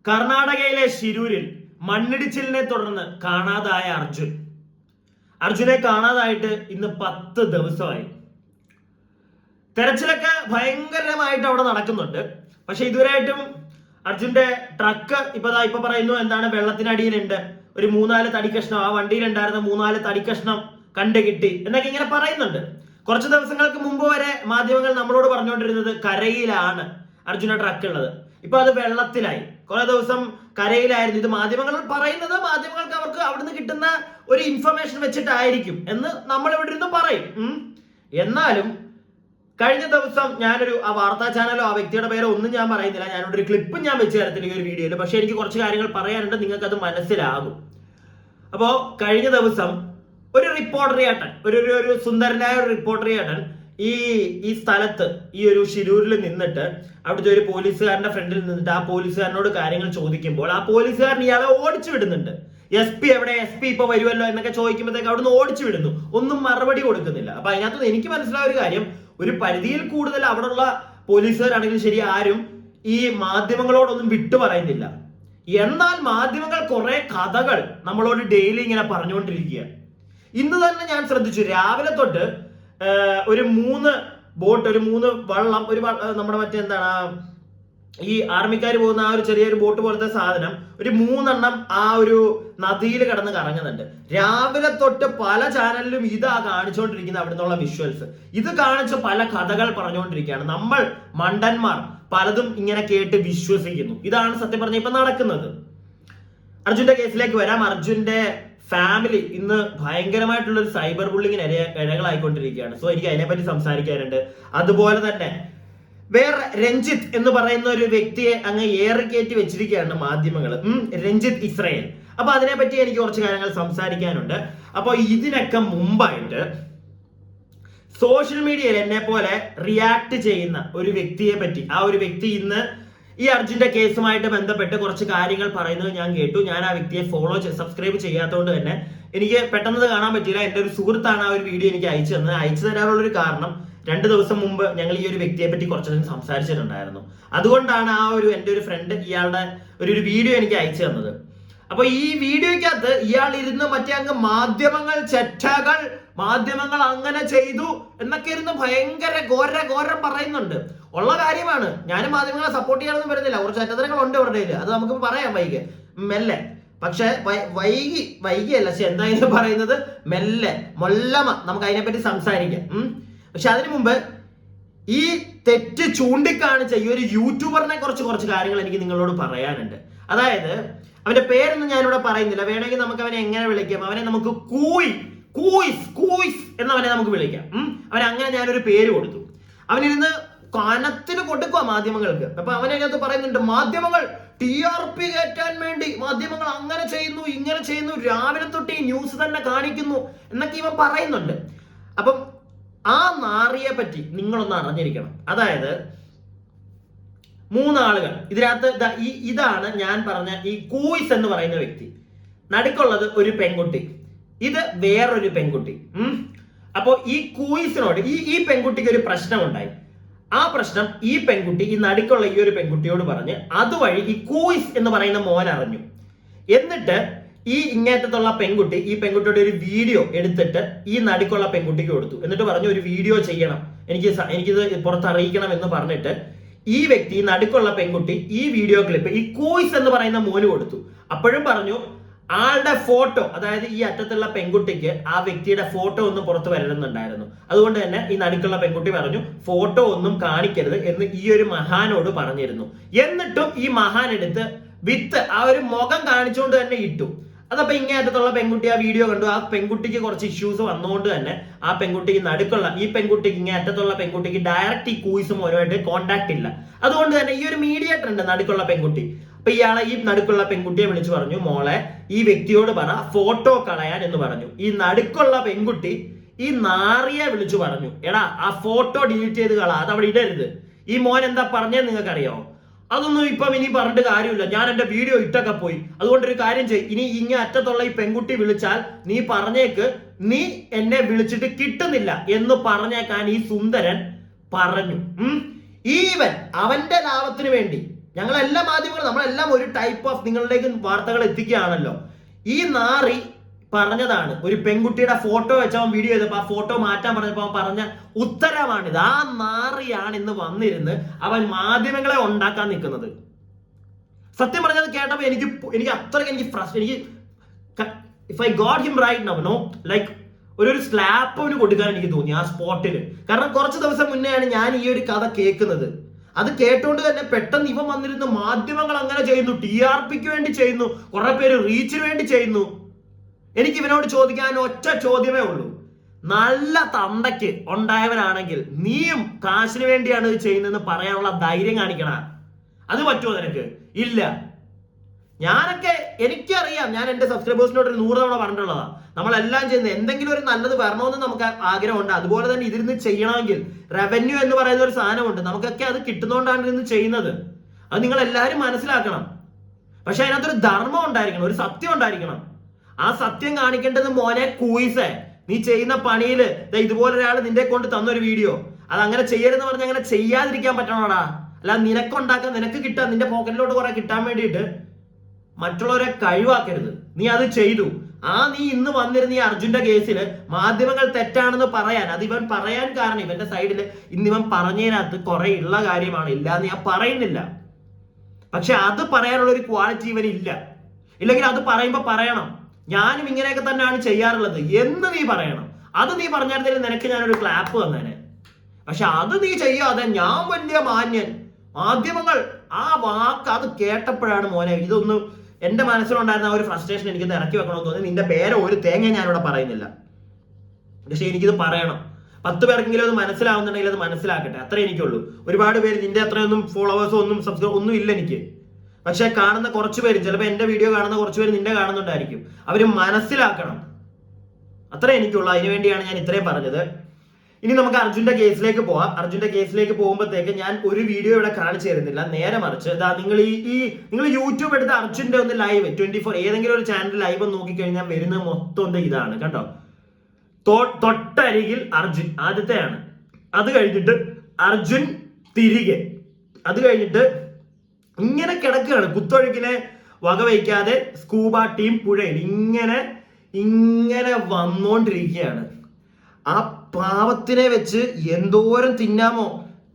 കർണാടകയിലെ ശിരൂരിൽ മണ്ണിടിച്ചിലിനെ തുടർന്ന് കാണാതായ അർജുനെ കാണാതായിട്ട് ഇന്ന് 10 ദിവസമായി. തെരച്ചിലൊക്കെ ഭയങ്കരമായിട്ട് അവിടെ നടക്കുന്നുണ്ട്. പക്ഷെ ഇതുവരെയായിട്ടും അർജുന്റെ ട്രക്ക് ഇപ്പൊ പറയുന്നു എന്താണ് വെള്ളത്തിനടിയിലുണ്ട്, ഒരു 3-4 തടി കഷ്ണം, ആ വണ്ടിയിലുണ്ടായിരുന്ന 3-4 തടി കഷ്ണം കണ്ടു കിട്ടി എന്നൊക്കെ ഇങ്ങനെ പറയുന്നുണ്ട്. കുറച്ച് ദിവസങ്ങൾക്ക് മുമ്പ് വരെ മാധ്യമങ്ങൾ നമ്മളോട് പറഞ്ഞുകൊണ്ടിരുന്നത് കരയിലാണ് അർജുന ട്രക്ക് ഉള്ളത്. ഇപ്പൊ അത് വെള്ളത്തിലായി. കുറെ ദിവസം കരയിലായിരുന്നു. ഇത് മാധ്യമങ്ങൾ പറയുന്നത് മാധ്യമങ്ങൾക്ക് അവർക്ക് അവിടുന്ന് കിട്ടുന്ന ഒരു ഇൻഫർമേഷൻ വെച്ചിട്ടായിരിക്കും എന്ന് നമ്മൾ ഇവിടെ ഇരുന്ന് പറയും. എന്നാലും കഴിഞ്ഞ ദിവസം ഞാനൊരു ആ വാർത്താ ചാനലോ ആ വ്യക്തിയുടെ പേരോ ഒന്നും ഞാൻ പറയുന്നില്ല, ഞാനൊരു ക്ലിപ്പും ഞാൻ വെച്ച് തരത്തില്ല ഈ ഒരു വീഡിയോയിൽ. പക്ഷെ എനിക്ക് കുറച്ച് കാര്യങ്ങൾ പറയാനുണ്ട്, നിങ്ങൾക്ക് അത് മനസ്സിലാകും. അപ്പോ കഴിഞ്ഞ ദിവസം ഒരു റിപ്പോർട്ടർ ചേട്ടൻ, ഒരു സുന്ദരനായ ഒരു റിപ്പോർട്ടർ ചേട്ടൻ ഈ സ്ഥലത്ത് ഈ ഒരു ശിരൂരിൽ നിന്നിട്ട് അവിടുത്തെ ഒരു പോലീസുകാരന്റെ ഫ്രണ്ടിൽ നിന്നിട്ട് ആ പോലീസുകാരനോട് കാര്യങ്ങൾ ചോദിക്കുമ്പോൾ ആ പോലീസുകാരൻ ഇയാളെ ഓടിച്ചു വിടുന്നുണ്ട്. SP എവിടെ, SP ഇപ്പൊ വരുമല്ലോ എന്നൊക്കെ ചോദിക്കുമ്പോഴത്തേക്ക് അവിടുന്ന് ഓടിച്ചു വിടുന്നു, ഒന്നും മറുപടി കൊടുക്കുന്നില്ല. അപ്പൊ അതിനകത്ത് എനിക്ക് മനസ്സിലായ ഒരു കാര്യം, ഒരു പരിധിയിൽ കൂടുതൽ അവിടെയുള്ള പോലീസുകാരാണെങ്കിലും ശരി ആരും ഈ മാധ്യമങ്ങളോടൊന്നും വിട്ടു പറയുന്നില്ല. എന്നാൽ മാധ്യമങ്ങൾ കുറെ കഥകൾ നമ്മളോട് ഡെയിലി ഇങ്ങനെ പറഞ്ഞുകൊണ്ടിരിക്കുക. ഇന്ന് തന്നെ ഞാൻ ശ്രദ്ധിച്ചു, രാവിലെ തൊട്ട് ഒരു 3 ബോട്ട്, ഒരു 3 വള്ളം, ഒരു നമ്മുടെ മറ്റെന്താണ് ഈ ആർമിക്കാർ പോകുന്ന ആ ഒരു ചെറിയൊരു ബോട്ട് പോലത്തെ സാധനം, ഒരു 3 എണ്ണം ആ ഒരു നദിയിൽ കിടന്ന് കറങ്ങുന്നുണ്ട്. രാവിലെ തൊട്ട് പല ചാനലിലും ഇതാ കാണിച്ചുകൊണ്ടിരിക്കുന്ന അവിടുന്നുള്ള വിഷ്വൽസ്. ഇത് കാണിച്ച് പല കഥകൾ പറഞ്ഞുകൊണ്ടിരിക്കുകയാണ്. നമ്മൾ മണ്ടന്മാർ പലതും ഇങ്ങനെ കേട്ട് വിശ്വസിക്കുന്നു. ഇതാണ് സത്യം പറഞ്ഞ ഇപ്പൊ നടക്കുന്നത്. അർജുന്റെ കേസിലേക്ക് വരാം. അർജുന്റെ ഫാമിലി ഇന്ന് ഭയങ്കരമായിട്ടുള്ള ഒരു സൈബർ ബുള്ളിങ്ങിന് ഇരകളായിക്കൊണ്ടിരിക്കുകയാണ്. സോ എനിക്ക് അതിനെപ്പറ്റി സംസാരിക്കാനുണ്ട്. അതുപോലെ തന്നെ വേറെ രഞ്ജിത്ത് എന്ന് പറയുന്ന ഒരു വ്യക്തിയെ അങ്ങ് ഏറിക്കയറ്റി വെച്ചിരിക്കുകയാണ് മാധ്യമങ്ങൾ, രഞ്ജിത്ത് ഇസ്രായേൽ. അപ്പൊ അതിനെപ്പറ്റി എനിക്ക് കുറച്ച് കാര്യങ്ങൾ സംസാരിക്കാനുണ്ട്. അപ്പൊ ഇതിനൊക്കെ മുമ്പായിട്ട് സോഷ്യൽ മീഡിയയിൽ എന്നെ പോലെ റിയാക്ട് ചെയ്യുന്ന ഒരു വ്യക്തിയെ പറ്റി, ആ ഒരു വ്യക്തി ഇന്ന് ഈ അർജുന്റെ കേസുമായിട്ട് ബന്ധപ്പെട്ട് കുറച്ച് കാര്യങ്ങൾ പറയുന്നത് ഞാൻ കേട്ടു. ഞാൻ ആ വ്യക്തിയെ സബ്സ്ക്രൈബ് ചെയ്യാത്തതുകൊണ്ട് തന്നെ എനിക്ക് പെട്ടെന്ന് കാണാൻ പറ്റില്ല. എൻ്റെ ഒരു സുഹൃത്താണ് ആ ഒരു വീഡിയോ എനിക്ക് അയച്ചു തന്നത്. അയച്ചു തരാനുള്ള ഒരു കാരണം, 2 ദിവസം മുമ്പ് ഞങ്ങൾ ഈ ഒരു വ്യക്തിയെ പറ്റി കുറച്ചധികം സംസാരിച്ചിട്ടുണ്ടായിരുന്നു. അതുകൊണ്ടാണ് എൻ്റെ ഒരു ഫ്രണ്ട് ഇയാളുടെ ഒരു വീഡിയോ എനിക്ക് അയച്ചു തന്നത്. അപ്പൊ ഈ വീഡിയോയ്ക്കകത്ത് ഇയാൾ ഇരുന്ന് മറ്റേ അങ്ങ് മാധ്യമങ്ങൾ ചെറ്റകൾ, മാധ്യമങ്ങൾ അങ്ങനെ ചെയ്തു എന്നൊക്കെ ഇരുന്ന് ഭയങ്കര ഘോരം പറയുന്നുണ്ട്. ഉള്ള കാര്യമാണ്. ഞാനും മാധ്യമങ്ങളെ സപ്പോർട്ട് ചെയ്യാനൊന്നും വരുന്നില്ല. കുറച്ച് ചെറ്റത്തരങ്ങളുണ്ട് അവരുടെ കയ്യിൽ, അത് നമുക്ക് പറയാം വൈകി മെല്ലെ. പക്ഷെ വൈകിയല്ല, പക്ഷെ എന്തായാലും പറയുന്നത് മെല്ലെ മൊല്ലമ നമുക്ക് അതിനെപ്പറ്റി സംസാരിക്കാം. പക്ഷെ അതിനു മുമ്പ് ഈ തെറ്റ് ചൂണ്ടിക്കാണിച്ച ഈ ഒരു യൂട്യൂബറിനെ കുറച്ച് കാര്യങ്ങൾ എനിക്ക് നിങ്ങളോട് പറയാനുണ്ട്. അതായത് അവന്റെ പേരൊന്നും ഞാനിവിടെ പറയുന്നില്ല. വേണമെങ്കിൽ നമുക്ക് അവനെ എങ്ങനെ വിളിക്കാം, അവനെ നമുക്ക് കൂയിസ് എന്നവനെ നമുക്ക് വിളിക്കാം. അവനെ അങ്ങനെ ഞാനൊരു പേര് കൊടുത്തു. അവനിരുന്ന് കനത്തിന് കൊടുക്കുക മാധ്യമങ്ങൾക്ക്. അപ്പൊ അവനകത്ത് പറയുന്നുണ്ട്, മാധ്യമങ്ങൾ TRP കയറ്റാൻ വേണ്ടി മാധ്യമങ്ങൾ അങ്ങനെ ചെയ്യുന്നു, ഇങ്ങനെ ചെയ്യുന്നു, രാവിലെ തൊട്ട് ഈ ന്യൂസ് തന്നെ കാണിക്കുന്നു എന്നൊക്കെ ഇവൻ പറയുന്നുണ്ട്. അപ്പം ആ നാറിയെ പറ്റി നിങ്ങളൊന്ന് അറിഞ്ഞിരിക്കണം. അതായത് 3 ആളുകൾ ഇതിനകത്ത്, ഇതാണ് ഞാൻ പറഞ്ഞ ഈ കൂയിസ് എന്ന് പറയുന്ന വ്യക്തി. നടുക്കുള്ളത് ഒരു പെൺകുട്ടി, ഇത് വേറൊരു പെൺകുട്ടി. അപ്പോ ഈ കൂയിസിനോട് ഈ പെൺകുട്ടിക്ക് ഒരു പ്രശ്നം ഉണ്ടായി. ആ പ്രശ്നം ഈ പെൺകുട്ടി ഈ നടുക്കുള്ള ഈ ഒരു പെൺകുട്ടിയോട് പറഞ്ഞ് അതുവഴി ഈ കൂയിസ് എന്ന് പറയുന്ന മോൻ അറിഞ്ഞു. എന്നിട്ട് ഈ ഇങ്ങേറ്റത്തുള്ള പെൺകുട്ടി ഈ പെൺകുട്ടിയുടെ ഒരു വീഡിയോ എടുത്തിട്ട് ഈ നടുക്കുള്ള പെൺകുട്ടിക്ക് കൊടുത്തു. എന്നിട്ട് പറഞ്ഞു, ഒരു വീഡിയോ ചെയ്യണം, എനിക്കിത് പുറത്തറിയിക്കണം എന്ന് പറഞ്ഞിട്ട് ഈ വ്യക്തി നടുക്കുള്ള പെൺകുട്ടി ഈ വീഡിയോ ക്ലിപ്പ് ഈ കൂയിസ് എന്ന് പറയുന്ന മോന് കൊടുത്തു. അപ്പോഴും പറഞ്ഞു ആളുടെ ഫോട്ടോ, അതായത് ഈ അറ്റത്തുള്ള പെൺകുട്ടിക്ക് ആ വ്യക്തിയുടെ ഫോട്ടോ ഒന്നും പുറത്ത് വരണമെന്നുണ്ടായിരുന്നു. അതുകൊണ്ട് തന്നെ ഈ നടുക്കുള്ള പെൺകുട്ടി പറഞ്ഞു ഫോട്ടോ ഒന്നും കാണിക്കരുത് എന്ന് ഈ ഒരു മഹാനോട് പറഞ്ഞിരുന്നു. എന്നിട്ടും ഈ മഹാൻ എടുത്ത് ആ ഒരു മുഖം കാണിച്ചുകൊണ്ട് തന്നെ ഇട്ടു. അതപ്പോ ഇങ്ങേറ്റത്തുള്ള പെൺകുട്ടി ആ വീഡിയോ കണ്ടു. ആ പെൺകുട്ടിക്ക് കുറച്ച് ഇഷ്യൂസ് വന്നുകൊണ്ട് തന്നെ ആ പെൺകുട്ടിക്ക് നടുക്കുള്ള ഈ പെൺകുട്ടിക്ക് ഇങ്ങേറ്റത്തുള്ള പെൺകുട്ടിക്ക് ഡയറക്റ്റ് ഈ കൂയിസും ഒരുമായിട്ട് കോണ്ടാക്ട് ഇല്ല. അതുകൊണ്ട് തന്നെ ഈ ഒരു മീഡിയേറ്റർ ഉണ്ട് നടുക്കുള്ള പെൺകുട്ടി. അപ്പൊ ഇയാളെ ഈ നടുക്കുള്ള പെൺകുട്ടിയെ വിളിച്ചു പറഞ്ഞു, മോളെ ഈ വ്യക്തിയോട് പറ ഫോട്ടോ കളയാൻ എന്ന് പറഞ്ഞു. ഈ നടുക്കുള്ള പെൺകുട്ടി ഈ നാറിയെ വിളിച്ചു പറഞ്ഞു, എടാ ആ ഫോട്ടോ ഡിലീറ്റ് ചെയ്ത് കള, അത് അവിടെ ഇടരുത്. ഈ മോൻ എന്താ പറഞ്ഞതെന്ന് നിങ്ങൾക്ക് അറിയാമോ? അതൊന്നും ഇപ്പം ഇനി പറഞ്ഞിട്ട് കാര്യമില്ല, ഞാൻ എന്റെ വീഡിയോ ഇട്ടൊക്കെ പോയി. അതുകൊണ്ട് ഒരു കാര്യം ചെയ്യ്, ഇനി ഇങ്ങനെ അറ്റത്തുള്ള ഈ പെൺകുട്ടി വിളിച്ചാൽ നീ പറഞ്ഞേക്ക് നീ എന്നെ വിളിച്ചിട്ട് കിട്ടുന്നില്ല എന്ന് പറഞ്ഞേക്കാൻ ഈ സുന്ദരൻ പറഞ്ഞു. ഈവൻ അവന്റെ ലാഭത്തിന് വേണ്ടി ഞങ്ങളെല്ലാ മാധ്യമങ്ങളും നമ്മളെല്ലാം ഒരു ടൈപ്പ് ഓഫ് നിങ്ങളിലേക്ക് വാർത്തകൾ എത്തിക്കുകയാണല്ലോ. ഈ നാറി പറഞ്ഞതാണ്, ഒരു പെൺകുട്ടിയുടെ ഫോട്ടോ വെച്ചവൻ വീഡിയോ ചെയ്തപ്പോൾ ആ ഫോട്ടോ മാറ്റാൻ പറഞ്ഞപ്പോൾ അവൻ പറഞ്ഞ ഉത്തരവാണിത്. ആ നാറിയാണ് ഇന്ന് വന്നിരുന്ന് അവൻ മാധ്യമങ്ങളെ ഉണ്ടാക്കാൻ നിൽക്കുന്നത്. സത്യം പറഞ്ഞത് കേട്ടപ്പോൾ എനിക്ക് അത്രയ്ക്ക് എനിക്ക് if I got him right now no like ഒരു സ്ലാപ്പ് അവന് കൊടുക്കാൻ എനിക്ക് തോന്നി ആ സ്പോട്ടിൽ. കാരണം കുറച്ച് ദിവസം മുന്നെയാണ് ഞാൻ ഈ ഒരു കഥ കേൾക്കുന്നത്. അത് കേട്ടുകൊണ്ട് തന്നെ പെട്ടെന്ന് ഇവൻ വന്നിരുന്നു മാധ്യമങ്ങൾ അങ്ങനെ ചെയ്യുന്നു, TRPക്ക് വേണ്ടി ചെയ്യുന്നു, കുറെ പേര് റീച്ചിന് വേണ്ടി ചെയ്യുന്നു. എനിക്ക് ഇവനോട് ചോദിക്കാൻ ഒറ്റ ചോദ്യമേ ഉള്ളൂ, നല്ല തന്തയ്ക്ക് ഉണ്ടായവനാണെങ്കിൽ നീയും കാശിന് വേണ്ടിയാണ് ഇത് ചെയ്യുന്നതെന്ന് പറയാനുള്ള ധൈര്യം കാണിക്കണ. അത് പറ്റുമോ നിനക്ക്? ഇല്ല. എനിക്കറിയാം, ഞാൻ എന്റെ സബ്സ്ക്രൈബേഴ്സിനോട് 100 തവണ പറഞ്ഞിട്ടുള്ളതാ, നമ്മളെല്ലാം ചെയ്യുന്നത് എന്തെങ്കിലും ഒരു നല്ലത് വരണമെന്ന് നമുക്ക് ആഗ്രഹമുണ്ട്. അതുപോലെ തന്നെ ഇതിരുന്ന് ചെയ്യണമെങ്കിൽ റവന്യൂ എന്ന് പറയുന്ന ഒരു സാധനമുണ്ട്, നമുക്കൊക്കെ അത് കിട്ടുന്നതുകൊണ്ടാണ് ഇരുന്ന് ചെയ്യുന്നത്. അത് നിങ്ങൾ എല്ലാവരും മനസ്സിലാക്കണം. പക്ഷെ അതിനകത്തൊരു ധർമ്മം ഉണ്ടായിരിക്കണം, ഒരു സത്യം ഉണ്ടായിരിക്കണം. ആ സത്യം കാണിക്കേണ്ടത് മോനെ കൂയിസേ, നീ ചെയ്യുന്ന പണിയിൽ ഇതുപോലെ ഒരാൾ നിന്റെ കൊണ്ട് തന്നൊരു വീഡിയോ, അത് അങ്ങനെ ചെയ്യരുതെന്ന് പറഞ്ഞ് അങ്ങനെ ചെയ്യാതിരിക്കാൻ പറ്റണോടാ. അല്ല നിനക്കുണ്ടാക്കാൻ, നിനക്ക് കിട്ടാൻ, നിന്റെ പോക്കറ്റിലോട്ട് കുറെ കിട്ടാൻ വേണ്ടിയിട്ട് മറ്റുള്ളവരെ കഴിവാക്കരുത്. നീ അത് ചെയ്തു. നീ ഇന്ന് വന്നിരുന്ന ഈ അർജുന്റെ കേസിൽ മാധ്യമങ്ങൾ തെറ്റാണെന്ന് പറയാൻ, അത് ഇവൻ പറയാൻ കാരണം ഇവന്റെ സൈഡിൽ ഇന്ന് ഇവൻ പറഞ്ഞതിനകത്ത് കുറെ ഉള്ള കാര്യമാണ്, ഇല്ല എന്ന് ഞാൻ പറയുന്നില്ല. പക്ഷെ അത് പറയാനുള്ള ഒരു ക്വാളിറ്റി ഇവനില്ല. ഇല്ലെങ്കിൽ അത് പറയുമ്പോ പറയണം, ഞാനും ഇങ്ങനെയൊക്കെ തന്നെയാണ് ചെയ്യാറുള്ളത് എന്ന് നീ പറയണം. അത് നീ പറഞ്ഞാൽ നിനക്ക് ഞാനൊരു ക്ലാപ്പ് തന്നേനെ. പക്ഷെ അത് നീ ചെയ്യാതെ ഞാൻ വലിയ മാന്യൻ, മാധ്യമങ്ങൾ, ആ വാക്ക് അത് കേട്ടപ്പോഴാണ് മോനെ ഇതൊന്നും എന്റെ മനസ്സിലുണ്ടായിരുന്ന ആ ഒരു ഫ്രസ്ട്രേഷൻ എനിക്കൊന്ന് ഇറക്കി വെക്കണമെന്ന് തോന്നി. നിന്റെ പേരെ ഒരു തേങ്ങ ഞാനിവിടെ പറയുന്നില്ല, പക്ഷെ എനിക്കിത് പറയണം. 10 പേർക്കെങ്കിലും അത് മനസ്സിലാവുന്നുണ്ടെങ്കിൽ അത് മനസ്സിലാക്കട്ടെ, അത്രേ എനിക്കുള്ളൂ. ഒരുപാട് പേര് നിന്റെ അത്രയൊന്നും ഫോളോവേഴ്സോ ഒന്നും സബ്സ്ക്രൈബ് ഒന്നും ഇല്ല എനിക്ക്. പക്ഷെ കാണുന്ന കുറച്ച് പേരും, ചിലപ്പോൾ എന്റെ വീഡിയോ കാണുന്ന കുറച്ച് പേര് നിന്റെ കാണുന്നുണ്ടായിരിക്കും, അവര് മനസ്സിലാക്കണം. അത്രേ എനിക്കുള്ളൂ. അതിനുവേണ്ടിയാണ് ഞാൻ ഇത്രയും പറഞ്ഞത്. ഇനി നമുക്ക് അർജുന്റെ കേസിലേക്ക് പോവാം. അർജുന്റെ കേസിലേക്ക് പോകുമ്പോഴത്തേക്ക് ഞാൻ ഒരു വീഡിയോ ഇവിടെ കാണിച്ചു തരുന്നില്ല, നേരെ മറിച്ച് നിങ്ങൾ യൂട്യൂബ് എടുത്ത് അർജുന്റെ ഒന്ന് ലൈവ് 24 ഏതെങ്കിലും ഒരു ചാനൽ ലൈവ് നോക്കിക്കഴിഞ്ഞാൽ വരുന്ന മൊത്തം ഇതാണ് കണ്ടോ. തൊട്ടരികിൽ അർജുൻ ആദ്യത്തെയാണ്. അത് കഴിഞ്ഞിട്ട് അർജുൻ തിരികെ, അത് കഴിഞ്ഞിട്ട് ഇങ്ങനെ കിടക്കുകയാണ് കുത്തൊഴുക്കിനെ വകവയ്ക്കാതെ സ്കൂബ ടീം പുഴയിൽ ഇങ്ങനെ വന്നോണ്ടിരിക്കുകയാണ്. ആ പാവത്തിനെ വെച്ച് എന്തോരം തിന്നാമോ.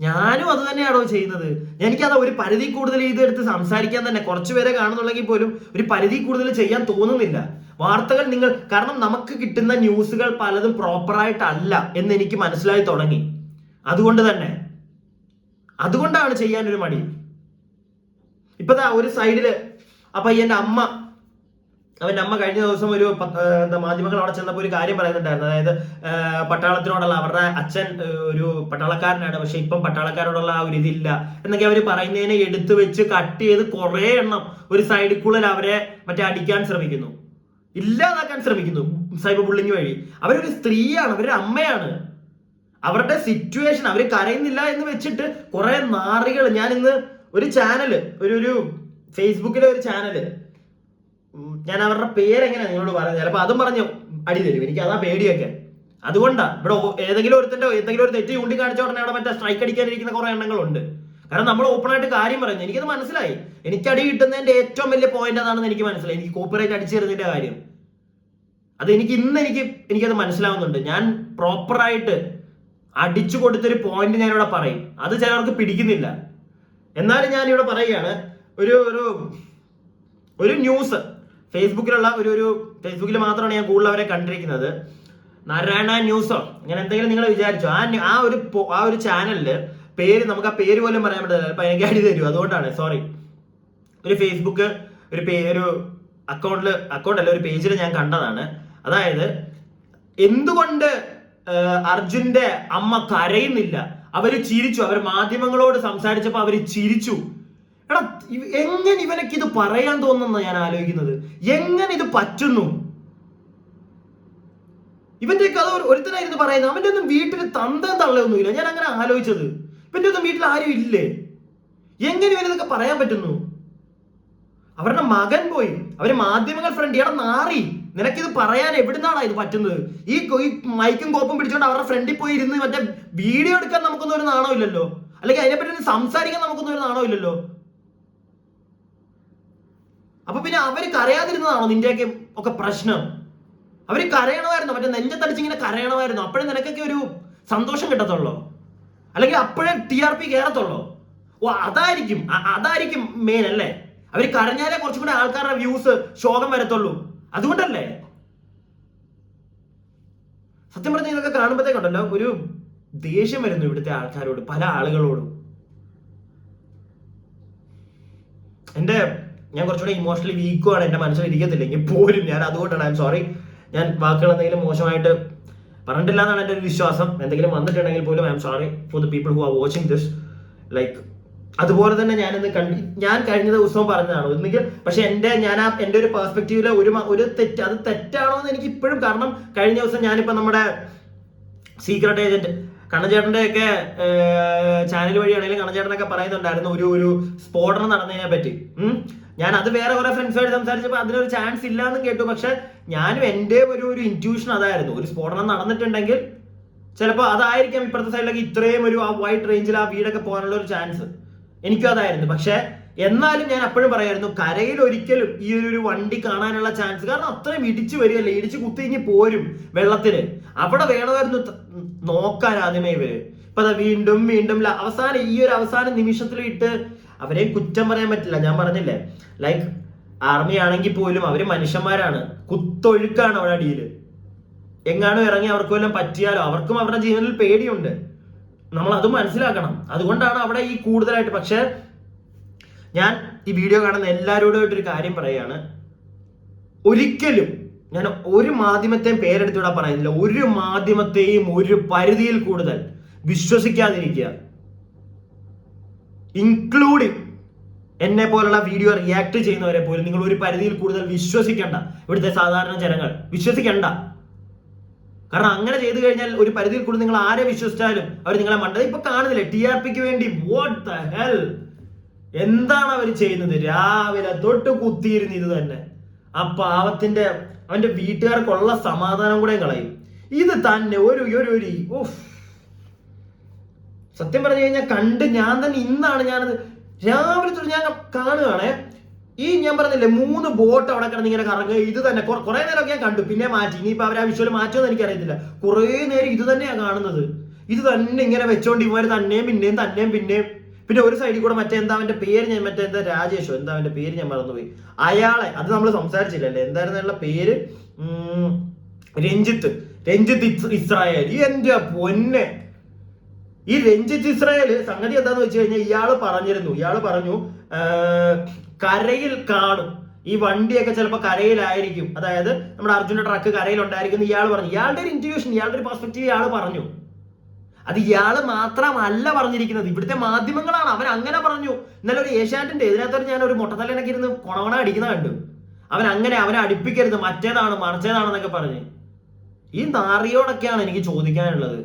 ഞാനും അത് തന്നെയാണോ ചെയ്യുന്നത്. എനിക്കത് ഒരു പരിധി കൂടുതൽ ഇതെടുത്ത് സംസാരിക്കാൻ തന്നെ കുറച്ചു പേരെ കാണുന്നുണ്ടെങ്കിൽ പോലും ഒരു പരിധി കൂടുതൽ ചെയ്യാൻ തോന്നുന്നില്ല. വാർത്തകൾ കാരണം നമുക്ക് കിട്ടുന്ന ന്യൂസുകൾ പലതും പ്രോപ്പറായിട്ടല്ല എന്ന് എനിക്ക് മനസ്സിലായി തുടങ്ങി. അതുകൊണ്ടാണ് ചെയ്യാനൊരു മടി. ഇപ്പതാ ഒരു സൈഡില് ആ പയ്യന്റെ അവന്റെ അമ്മ കഴിഞ്ഞ ദിവസം ഒരു മാധ്യമങ്ങൾ അവിടെ ചെന്നപ്പോൾ ഒരു കാര്യം പറയുന്നുണ്ടായിരുന്നു. അതായത് പട്ടാളത്തിനോടുള്ള, അവരുടെ അച്ഛൻ ഒരു പട്ടാളക്കാരനാണ്, പക്ഷെ ഇപ്പം പട്ടാളക്കാരോടുള്ള ആ ഒരു ഇതില്ല എന്നൊക്കെ അവർ പറയുന്നതിനെ എടുത്തു വെച്ച് കട്ട് ചെയ്ത് കുറെ എണ്ണം ഒരു സൈഡിൽ കൂടെ അവരെ അടിക്കാൻ ശ്രമിക്കുന്നു, ഇല്ലാതാക്കാൻ ശ്രമിക്കുന്നു സൈബർ ബുള്ളിങ് വഴി. അവരൊരു സ്ത്രീയാണ്, അവരൊരു അമ്മയാണ്. അവരുടെ സിറ്റുവേഷൻ അവർ കരയുന്നില്ല എന്ന് വെച്ചിട്ട് കുറെ നാറികൾ. ഞാൻ ഇന്ന് ഒരു ചാനല്, ഒരു ഫേസ്ബുക്കിലെ ഒരു ചാനല്, ഞാൻ അവരുടെ പേരെങ്ങനെയാണ് നിങ്ങളോട് പറയുന്നത്, ചിലപ്പോൾ അതും പറഞ്ഞ് അടി തരും. എനിക്ക് അതാ പേടിയൊക്കെ. അതുകൊണ്ടാ ഇവിടെ ഏതെങ്കിലും ഒരു തെറ്റ് ചൂണ്ടിക്കാണിച്ച ഉടനെ അവിടെ സ്ട്രൈക്ക് അടിക്കാനിരിക്കുന്ന കുറെ എണ്ണങ്ങളുണ്ട്. കാരണം നമ്മൾ ഓപ്പൺ ആയിട്ട് കാര്യം പറയുന്നത്. എനിക്കത് മനസ്സിലായി. എനിക്ക് അടി കിട്ടുന്നതിന്റെ ഏറ്റവും വലിയ പോയിന്റ് അതാണെന്ന് എനിക്ക് മനസ്സിലായി. എനിക്ക് കോപ്പിറൈറ്റ് അടിച്ചു തരുന്നതിന്റെ കാര്യം അത് എനിക്കത് മനസ്സിലാവുന്നുണ്ട്. ഞാൻ പ്രോപ്പറായിട്ട് അടിച്ചു കൊടുത്തൊരു പോയിന്റ് ഞാനിവിടെ പറയും. അത് ചിലർക്ക് പിടിക്കുന്നില്ല. എന്നാലും ഞാൻ ഇവിടെ പറയുകയാണ്, ഒരു ന്യൂസ് ഫേസ്ബുക്കിലുള്ള ഫേസ്ബുക്കിൽ മാത്രമാണ് ഞാൻ കൂടുതൽ അവരെ കണ്ടിരിക്കുന്നത്. നാരായണ ന്യൂസോ അങ്ങനെ എന്തെങ്കിലും നിങ്ങൾ വിചാരിച്ചോ. ആ ഒരു ചാനലില് പേര് നമുക്ക് ആ പേര് പോലും പറയാൻ പറ്റില്ല, ചിലപ്പോൾ എനിക്ക് അടി തരും. അതുകൊണ്ടാണ് സോറി. ഒരു ഫേസ്ബുക്ക് ഒരു അക്കൗണ്ടല്ല, ഒരു പേജിൽ ഞാൻ കണ്ടതാണ്. അതായത് എന്തുകൊണ്ട് അർജുന്റെ അമ്മ കരയുന്നില്ല, അവര് ചിരിച്ചു. അവർ മാധ്യമങ്ങളോട് സംസാരിച്ചപ്പോൾ അവര് ചിരിച്ചു. എടാ, എങ്ങനെ ഇവനൊക്കെ ഇത് പറയാൻ തോന്നുന്ന ഞാൻ ആലോചിക്കുന്നത്. എങ്ങനെ ഇത് പറ്റുന്നു? ഇവന്റെ കഥ ഒരുത്തനായിരുന്നു പറയുന്നത്. അവന്റെ ഒന്നും വീട്ടിൽ തന്തം തള്ളയൊന്നുമില്ല. ഞാൻ അങ്ങനെ ആലോചിച്ചത്. ഇവന്റെ ഒന്നും വീട്ടിൽ ആരും ഇല്ലേ? എങ്ങനെ ഇവനതൊക്കെ പറയാൻ പറ്റുന്നു? അവരുടെ മകൻ പോയി, അവര് മാധ്യമങ്ങൾ ഫ്രണ്ട്. എടാ നാറി, നിനക്കിത് പറയാൻ എവിടുന്നാണ് ഇത് പറ്റുന്നത്? ഈ മൈക്കും കോപ്പും പിടിച്ചോണ്ട് അവരുടെ ഫ്രണ്ടിൽ പോയി ഇരുന്ന് വീഡിയോ എടുക്കാൻ നമുക്കൊന്നും ഒരു നാണോ ഇല്ലല്ലോ, അല്ലെങ്കിൽ അതിനെപ്പറ്റി സംസാരിക്കാൻ നമുക്കൊന്നും ഒരു നാണോ ഇല്ലല്ലോ. അപ്പൊ പിന്നെ അവര് കരയാതിരുന്നതാണോ നിന്റെയൊക്കെ ഒക്കെ പ്രശ്നം? അവര് കരയണമായിരുന്നു, മറ്റേ നെഞ്ചത്തടിച്ച് ഇങ്ങനെ കരയണമായിരുന്നു. അപ്പോഴേ നിനക്കൊക്കെ ഒരു സന്തോഷം കിട്ടത്തുള്ളൂ, അല്ലെങ്കിൽ അപ്പോഴേ TRP കയറത്തുള്ളൂ. ഓ അതായിരിക്കും മെയിൻ അല്ലേ? അവര് കരഞ്ഞാലേ കുറച്ചും കൂടെ ആൾക്കാരുടെ വ്യൂസ് ശോകം വരത്തുള്ളൂ, അതുകൊണ്ടല്ലേ? സത്യം പറഞ്ഞ ഇതൊക്കെ കാണുമ്പോഴത്തേക്കുണ്ടല്ലോ ഒരു ദേഷ്യം വരുന്നു ഇവിടുത്തെ ആൾക്കാരോട്, പല ആളുകളോടും. ഞാൻ കുറച്ചുകൂടെ ഇമോഷണലി വീക്കുമാണ്, എന്റെ മനസ്സിൽ ഇരിക്കത്തില്ലെങ്കിൽ പോലും ഞാൻ അതുകൊണ്ടാണ് ഐ എം സോറി. ഞാൻ വാക്കുകൾ എന്തെങ്കിലും മോശമായിട്ട് പറഞ്ഞിട്ടില്ല എന്നാണ് എൻ്റെ ഒരു വിശ്വാസം. എന്തെങ്കിലും വന്നിട്ടുണ്ടെങ്കിൽ പോലും I am sorry for the people who are watching this. Like അതുപോലെ തന്നെ ഞാൻ കഴിഞ്ഞ ദിവസവും പറഞ്ഞതാണ് ഒന്നുകിൽ, പക്ഷെ എൻ്റെ ഒരു പെർസ്പെക്റ്റീവില് ഒരു തെറ്റ്, അത് തെറ്റാണോ എന്ന് എനിക്ക് ഇപ്പോഴും. കാരണം കഴിഞ്ഞ ദിവസം ഞാനിപ്പോ നമ്മുടെ സീക്രട്ട് ഏജന്റ് കണ്ണചേട്ടന്റെ ഒക്കെ ചാനൽ വഴിയാണെങ്കിലും കണ്ണചേട്ടനൊക്കെ പറയുന്നുണ്ടായിരുന്നു ഒരു സ്ഫോടനം നടന്നതിനെ പറ്റി. ഞാൻ അത് വേറെ കുറെ ഫ്രണ്ട്സുമായിട്ട് സംസാരിച്ചപ്പോൾ അതിനൊരു ചാൻസ് ഇല്ലാന്നും കേട്ടു. പക്ഷെ ഞാനും എൻ്റെ ഒരു ഇൻറ്റ്യൂഷൻ അതായിരുന്നു, ഒരു സ്ഫോടനം നടന്നിട്ടുണ്ടെങ്കിൽ ചിലപ്പോൾ അതായിരിക്കാം ഇപ്പുറത്തെ സൈഡിലേക്ക് ഇത്രയും ഒരു ആ വൈഡ് റേഞ്ചിൽ ആ വീടൊക്കെ പോകാനുള്ള ഒരു ചാൻസ് എനിക്കും അതായിരുന്നു. പക്ഷെ എന്നാലും ഞാൻ അപ്പോഴും പറയായിരുന്നു, കരയിൽ ഒരിക്കലും ഈ ഒരു വണ്ടി കാണാനുള്ള ചാൻസ്, കാരണം അത്രയും ഇടിച്ചു വരികയല്ലേ, ഇടിച്ച് കുത്തിങ്ങി പോരും വെള്ളത്തിന്. അവിടെ വേണമായിരുന്നു നോക്കാൻ ആദ്യമേ ഇവര്. ഇപ്പൊ വീണ്ടും അവസാന നിമിഷത്തിൽ ഇട്ട് അവരെ കുറ്റം പറയാൻ പറ്റില്ല. ഞാൻ പറഞ്ഞില്ലേ, ലൈക്ക് ആർമി ആണെങ്കിൽ പോലും അവര് മനുഷ്യന്മാരാണ്, കുത്തൊഴുക്കാണ് അവിടെ അടിയിൽ. എങ്ങാനും ഇറങ്ങി അവർക്ക് വല്ലതും പറ്റിയാലോ, അവർക്കും അവരുടെ ജീവനിൽ പേടിയുണ്ട്. നമ്മൾ അത് മനസ്സിലാക്കണം. അതുകൊണ്ടാണ് അവിടെ ഈ കൂടുതലായിട്ട്. പക്ഷെ ഞാൻ ഈ വീഡിയോ കാണുന്ന എല്ലാവരോടുമായിട്ടൊരു കാര്യം പറയുകയാണ്, ഒരിക്കലും ഞാൻ ഒരു മാധ്യമത്തെയും പേരെടുത്തുകൂടെ പറയുന്നില്ല, ഒരു മാധ്യമത്തെയും ഒരു പരിധിയിൽ കൂടുതൽ വിശ്വസിക്കാതിരിക്കുക, ഇൻക്ലൂഡിങ് എന്നെ പോലുള്ള വീഡിയോ റിയാക്ട് ചെയ്യുന്നവരെ പോലും നിങ്ങൾ ഒരു പരിധിയിൽ കൂടുതൽ വിശ്വസിക്കണ്ട. ഇവിടുത്തെ സാധാരണ ജനങ്ങൾ വിശ്വസിക്കണ്ട. കാരണം അങ്ങനെ ചെയ്തു കഴിഞ്ഞാൽ ഒരു പരിധിയിൽ കൂടുതൽ നിങ്ങൾ ആരെ വിശ്വസിച്ചാലും അവർ നിങ്ങളെ മണ്ടത്. ഇപ്പൊ കാണുന്നില്ലേ TRPക്ക് വേണ്ടി വാട്ട് ദ ഹെൽ എന്താണ് അവർ ചെയ്യുന്നത്? രാവിലെ തൊട്ട് കുത്തിയിരുന്ന് ഇത് തന്നെ. ആ പാവത്തിന്റെ അവന്റെ വീട്ടുകാർക്കുള്ള സമാധാനം കൂടെ കളയും. ഇത് തന്നെ സത്യം പറഞ്ഞു കഴിഞ്ഞാൽ ഞാൻ തന്നെ ഇന്നാണ് ഞാനത് രാവിലെ തൊട്ട് ഞാൻ കാണുകയാണേ. ഞാൻ പറഞ്ഞില്ലേ 3 ബോട്ട് അവിടെ കിടന്ന് ഇങ്ങനെ കറങ്ങുക. ഇത് തന്നെ കുറെ നേരമൊക്കെ ഞാൻ കണ്ടു, പിന്നെ മാറ്റി. ഇനിയിപ്പോ അവർ ആ വിഷ്വൽ മാറ്റുമെന്ന് എനിക്കറിയത്തില്ല. കുറെ നേരം ഇത് തന്നെയാണ് കാണുന്നത്. ഇത് തന്നെ ഇങ്ങനെ വെച്ചോണ്ട് ഇവര് തന്നെയും പിന്നെയും പിന്നെ ഒരു സൈഡിൽ കൂടെ മറ്റേ അവന്റെ പേര് എന്താ രാജേഷോ അവന്റെ പേര് ഞാൻ മറന്നുപോയി. അയാളെ അത് നമ്മൾ സംസാരിച്ചില്ലല്ലേ, എന്തായിരുന്നുള്ള പേര്, രഞ്ജിത്ത് ഇസ്രായേൽ. എന്റെ പൊന്നെ, ഈ രഞ്ജിത്ത് ഇസ്രായേൽ സംഗതി എന്താന്ന് വെച്ച് കഴിഞ്ഞാൽ ഇയാള് പറഞ്ഞു കരയിൽ കാണും, ഈ വണ്ടിയൊക്കെ ചിലപ്പോൾ കരയിലായിരിക്കും, അതായത് നമ്മുടെ അർജുന്റെ ട്രക്ക് കരയിലുണ്ടായിരിക്കും ഇയാൾ പറഞ്ഞു. ഇയാളുടെ ഒരു ഇൻറ്റ്യൂഷൻ, ഇയാളുടെ ഒരു പെർസ്പെക്റ്റീവ് ഇയാൾ പറഞ്ഞു. അത് ഇയാള് മാത്രമല്ല പറഞ്ഞിരിക്കുന്നത്, ഇവിടുത്തെ മാധ്യമങ്ങളാണ്. അവൻ അങ്ങനെ പറഞ്ഞു. ഇന്നലെ ഒരു ഏഷ്യാനെറ്റിന്റെ ഇതിനകത്ത് ഞാൻ ഒരു മുട്ടത്തലനൊക്കെ ഇരുന്ന് കൊണവണ അടിക്കുന്ന കണ്ടു. അവനെ അടുപ്പിക്കരുത്, മറ്റേതാണ് മറിച്ചേതാണെന്നൊക്കെ പറഞ്ഞ്. ഈ നാറിയോടൊക്കെയാണ് എനിക്ക് ചോദിക്കാനുള്ളത്.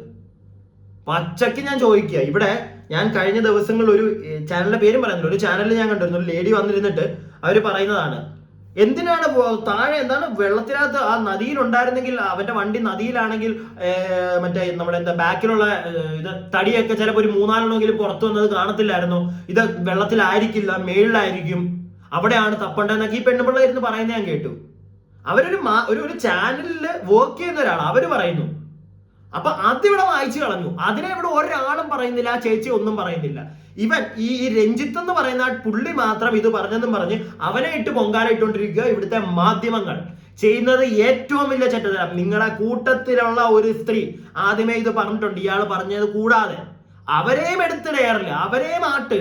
പച്ചയ്ക്ക് ഞാൻ ചോദിക്കുക. ഇവിടെ ഞാൻ കഴിഞ്ഞ ദിവസങ്ങളിൽ ഒരു ചാനലിന്റെ പേരും പറയുന്നില്ല, ഒരു ചാനലിൽ ഞാൻ കണ്ടിരുന്നു, ഒരു ലേഡി വന്നിരുന്നിട്ട് അവര് പറയുന്നതാണ്, എന്തിനാണ് താഴെ വെള്ളത്തിനകത്ത് ആ നദിയിലുണ്ടായിരുന്നെങ്കിൽ, അവന്റെ വണ്ടി നദിയിലാണെങ്കിൽ മറ്റേ നമ്മുടെ ബാക്കിലുള്ള ഇത് തടിയൊക്കെ ചിലപ്പോൾ ഒരു 3-4 പുറത്തു വന്നത് കാണത്തില്ലായിരുന്നു. ഇത് വെള്ളത്തിലായിരിക്കില്ല, മേളിലായിരിക്കും, അവിടെയാണ് തപ്പണ്ടെന്നൊക്കെ ഈ പെണ്ണുപിള്ള ഇരുന്ന് പറയുന്നത് ഞാൻ കേട്ടു. അവരൊരു ചാനലിൽ വർക്ക് ചെയ്യുന്ന ഒരാൾ അവര് പറയുന്നു. അപ്പൊ അതിവിടെ വായിച്ചു കളഞ്ഞു. അതിനെ ഇവിടെ ഒരാളും പറയുന്നില്ല, ആ ചേച്ചി ഒന്നും പറയുന്നില്ല. ഇവൻ ഈ രഞ്ജിത്ത് എന്ന് പറയുന്ന പുള്ളി മാത്രം ഇത് പറഞ്ഞെന്നും പറഞ്ഞ് അവനെ ഇട്ട് പൊങ്കാല ഇട്ടുകൊണ്ടിരിക്കുക. ഇവിടുത്തെ മാധ്യമങ്ങൾ ചെയ്യുന്നത് ഏറ്റവും വലിയ ചെറ്റതരം. നിങ്ങളുടെ കൂട്ടത്തിലുള്ള ഒരു സ്ത്രീ ആദ്യമേ ഇത് പറഞ്ഞിട്ടുണ്ട്, ഇയാൾ പറഞ്ഞത് കൂടാതെ അവരെയും എടുത്തിടയാറില്ല, അവരെയും ആട്ട്.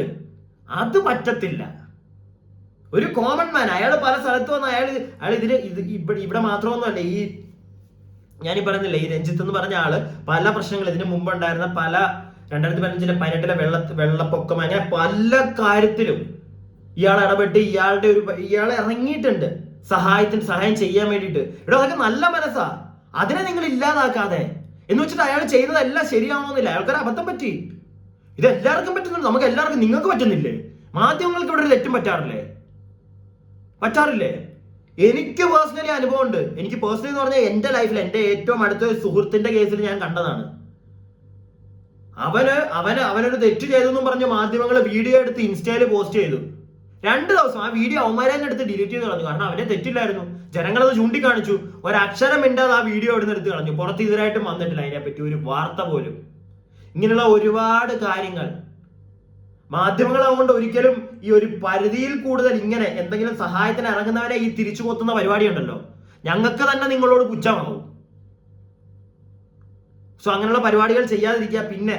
അത് പറ്റത്തില്ല. ഒരു കോമൺ മാൻ, അയാൾ പല സ്ഥലത്ത് വന്ന് അയാൾ ഇവിടെ മാത്രമൊന്നുമല്ല. ഞാനീ പറയുന്നില്ല, ഈ രഞ്ജിത്ത് എന്ന് പറഞ്ഞ ആള് പല പ്രശ്നങ്ങൾ ഇതിനു മുമ്പ് ഉണ്ടായിരുന്ന 2015-ലെ 18-ലെ വെള്ളപ്പൊക്കം, അങ്ങനെ പല കാര്യത്തിലും ഇയാൾ ഇടപെട്ട് ഇയാളെ ഇറങ്ങിയിട്ടുണ്ട് സഹായം ചെയ്യാൻ വേണ്ടിയിട്ട്. ഇവിടെ അതൊക്കെ നല്ല മനസ്സാ. അതിനെ നിങ്ങൾ ഇല്ലാതാക്കാതെ എന്ന് വെച്ചിട്ട് അയാൾ ചെയ്യുന്നതെല്ലാം ശരിയാവണമെന്നില്ല. അയാൾക്കൊരു അബദ്ധം പറ്റി. ഇത് എല്ലാവർക്കും പറ്റുന്നുണ്ട്, നമുക്ക് എല്ലാവർക്കും. നിങ്ങൾക്ക് പറ്റുന്നില്ലേ? മാധ്യമങ്ങൾക്ക് ഇവിടെ ഒരു തെറ്റും പറ്റാറില്ലേ? എനിക്ക് പേഴ്സണലി അനുഭവം ഉണ്ട്. എനിക്ക് പേഴ്സണലി എന്ന് പറഞ്ഞാൽ എന്റെ ലൈഫിൽ എന്റെ ഏറ്റവും അടുത്ത ഒരു സുഹൃത്തിന്റെ കേസിൽ ഞാൻ കണ്ടതാണ്. അവനൊരു തെറ്റ് ചെയ്തെന്നും പറഞ്ഞ് മാധ്യമങ്ങൾ വീഡിയോ എടുത്ത് ഇൻസ്റ്റയിൽ പോസ്റ്റ് ചെയ്തു. 2 ദിവസം ആ വീഡിയോ അവന്മാരെ എടുത്ത് ഡിലീറ്റ് ചെയ്ത് കളഞ്ഞു. കാരണം അവരെ തെറ്റില്ലായിരുന്നു, ജനങ്ങളത് ചൂണ്ടിക്കാണിച്ചു. ഒരക്ഷരം മിണ്ടാതെ ആ വീഡിയോ അവിടെ നിന്ന് എടുത്ത് കളഞ്ഞു. പുറത്ത് ഇതുവരായിട്ടും വന്നിട്ടില്ല അതിനെപ്പറ്റി ഒരു വാർത്ത പോലും. ഇങ്ങനെയുള്ള ഒരുപാട് കാര്യങ്ങൾ മാധ്യമങ്ങളാവുകൊണ്ട് ഒരിക്കലും ഈ ഒരു പരിധിയിൽ കൂടുതൽ ഇങ്ങനെ എന്തെങ്കിലും സഹായത്തിന് ഇറങ്ങുന്നവരെ ഈ തിരിച്ചു കൊത്തുന്ന പരിപാടി ഉണ്ടല്ലോ, ഞങ്ങൾക്ക് തന്നെ നിങ്ങളോട് പുച്ഛമാവും. സോ അങ്ങനെയുള്ള പരിപാടികൾ ചെയ്യാതിരിക്കുക. പിന്നെ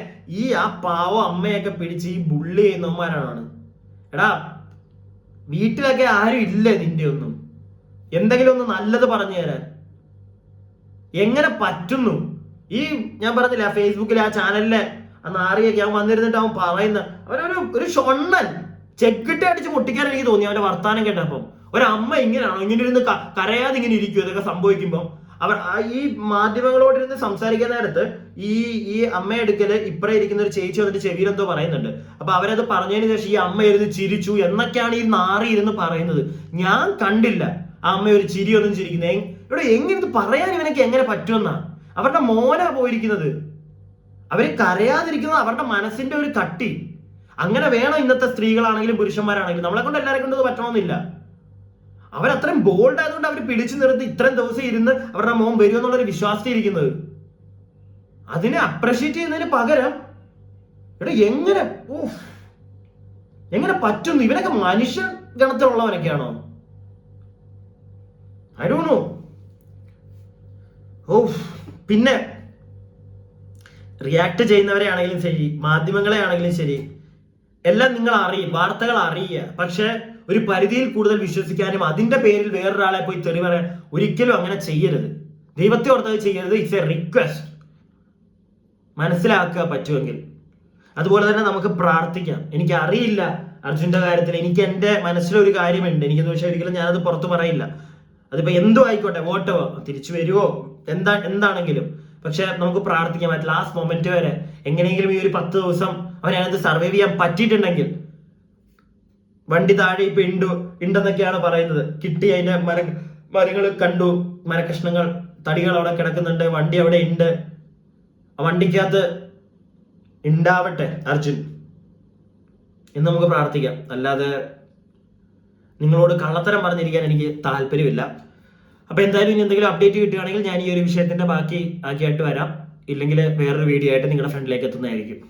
ആ പാവ അമ്മയൊക്കെ പിടിച്ച് ഈ ബുള്ളി ചെയ്യുന്നവന്മാരാണ്. എടാ, വീട്ടിലൊക്കെ ആരും ഇല്ലേ നിന്റെ ഒന്നും എന്തെങ്കിലും ഒന്ന് നല്ലത് പറഞ്ഞു തരാൻ? എങ്ങനെ പറ്റുന്നു? ഞാൻ പറഞ്ഞില്ല ഫേസ്ബുക്കിലെ ആ ചാനലിലെ ആ നാറിയൊക്കെ അവൻ വന്നിരുന്നിട്ട് അവൻ പറയുന്ന ഒരു ഷൊണ്ണൻ ചെക്കിട്ട് അടിച്ച് പൊട്ടിക്കാൻ എനിക്ക് തോന്നി അവന്റെ വർത്താനം കേട്ടപ്പം. ഒരമ്മ ഇങ്ങനെയാണോ? ഇങ്ങനെ ഇരുന്ന് കരയാതെ ഇങ്ങനെ ഇരിക്കും ഇതൊക്കെ സംഭവിക്കുമ്പോൾ? ഈ മാധ്യമങ്ങളോടിരുന്ന് സംസാരിക്കുന്ന നേരത്ത് ഈ അമ്മയെടുക്കല് ഇപ്പറേ ഇരിക്കുന്ന ഒരു ചേച്ചി വന്നിട്ട് ചെവിയിലെന്തോ പറയുന്നുണ്ട്. അപ്പൊ അവരത് പറഞ്ഞതിന് ശേഷം ഈ അമ്മ ഇരുന്ന് ചിരിച്ചു എന്നൊക്കെയാണ് ഈ നാറി ഇരുന്ന് പറയുന്നത്. ഞാൻ കണ്ടില്ല ആ അമ്മ ഒരു ചിരിയൊന്നും ചിരിക്കുന്നേ. ഇവിടെ എങ്ങനെ പറയാൻ ഇവനൊക്കെ എങ്ങനെ പറ്റുമെന്നാ? അവരുടെ മോനാ പോയിരിക്കുന്നത്. അവര് കരയാതിരിക്കുന്നത് അവരുടെ മനസ്സിന്റെ ഒരു കട്ടി. അങ്ങനെ വേണം ഇന്നത്തെ സ്ത്രീകളാണെങ്കിലും പുരുഷന്മാരാണെങ്കിലും. നമ്മളെ കൊണ്ട് എല്ലാവരെ കൊണ്ടത് പറ്റണമെന്നില്ല. അവരത്രയും ബോൾഡ് ആയതുകൊണ്ട് അവർ പിടിച്ചു നിർത്തി ഇത്രയും ദിവസം ഇരുന്ന് അവരുടെ മോൻ വരും എന്നുള്ളൊരു വിശ്വാസത്തിരിക്കുന്നത്. അതിനെ അപ്രീഷിയേറ്റ് ചെയ്യുന്നതിന് പകരം എങ്ങനെ പറ്റുന്നു? ഇവനൊക്കെ മനുഷ്യ ഗണത്തിലുള്ളവനൊക്കെയാണോ? I don't know. പിന്നെ റിയാക്ട് ചെയ്യുന്നവരെ ആണെങ്കിലും ശരി, മാധ്യമങ്ങളെ ആണെങ്കിലും ശരി, എല്ലാം നിങ്ങൾ അറിയും, വാർത്തകൾ അറിയുക. പക്ഷെ ഒരു പരിധിയിൽ കൂടുതൽ വിശ്വസിക്കാനും അതിന്റെ പേരിൽ വേറൊരാളെ പോയി തെറി പറയാൻ ഒരിക്കലും അങ്ങനെ ചെയ്യരുത്. ദൈവത്തെ ഓർത്തത് ചെയ്യരുത്. It's A request. മനസ്സിലാക്കുക പറ്റുമെങ്കിൽ. അതുപോലെ തന്നെ നമുക്ക് പ്രാർത്ഥിക്കാം. എനിക്ക് അറിയില്ല അർജുന്റെ കാര്യത്തിൽ. എനിക്ക് എന്റെ മനസ്സിലൊരു കാര്യമുണ്ട്. എനിക്കെന്ന് വെച്ചാൽ ഒരിക്കലും ഞാനത് പുറത്തു പറയില്ല. അതിപ്പോ എന്തോ ആയിക്കോട്ടെ, വോട്ടോ തിരിച്ചു വരുവോ എന്താണെങ്കിലും. പക്ഷെ നമുക്ക് പ്രാർത്ഥിക്കാൻ പറ്റില്ല. ലാസ്റ്റ് മൊമെന്റ് വരെ എങ്ങനെയെങ്കിലും ഈ ഒരു 10 ദിവസം അവനത് സർവൈവ് ചെയ്യാൻ പറ്റിയിട്ടുണ്ടെങ്കിൽ. വണ്ടി താഴെ ഇപ്പൊ ഉണ്ടെന്നൊക്കെയാണ് പറയുന്നത്. കിട്ടി, അതിന്റെ മരങ്ങൾ കണ്ടു, മരകഷ്ണങ്ങൾ, തടികൾ അവിടെ കിടക്കുന്നുണ്ട്, വണ്ടി അവിടെ ഉണ്ട്. ആ വണ്ടിക്കകത്ത് ഉണ്ടാവട്ടെ അർജുൻ എന്ന് നമുക്ക് പ്രാർത്ഥിക്കാം. അല്ലാതെ നിങ്ങളോട് കള്ളത്തരം പറഞ്ഞിരിക്കാൻ എനിക്ക് താല്പര്യമില്ല. അപ്പൊ എന്തായാലും ഇനി എന്തെങ്കിലും അപ്ഡേറ്റ് കിട്ടുകയാണെങ്കിൽ ഞാൻ ഈ ഒരു വിഷയത്തിന്റെ ബാക്കി ആക്കിയായിട്ട് വരാം. ഇല്ലെങ്കിൽ വേറൊരു വീഡിയോ ആയിട്ട് നിങ്ങളുടെ ഫ്രണ്ടിലേക്ക് എത്തുന്നതായിരിക്കും.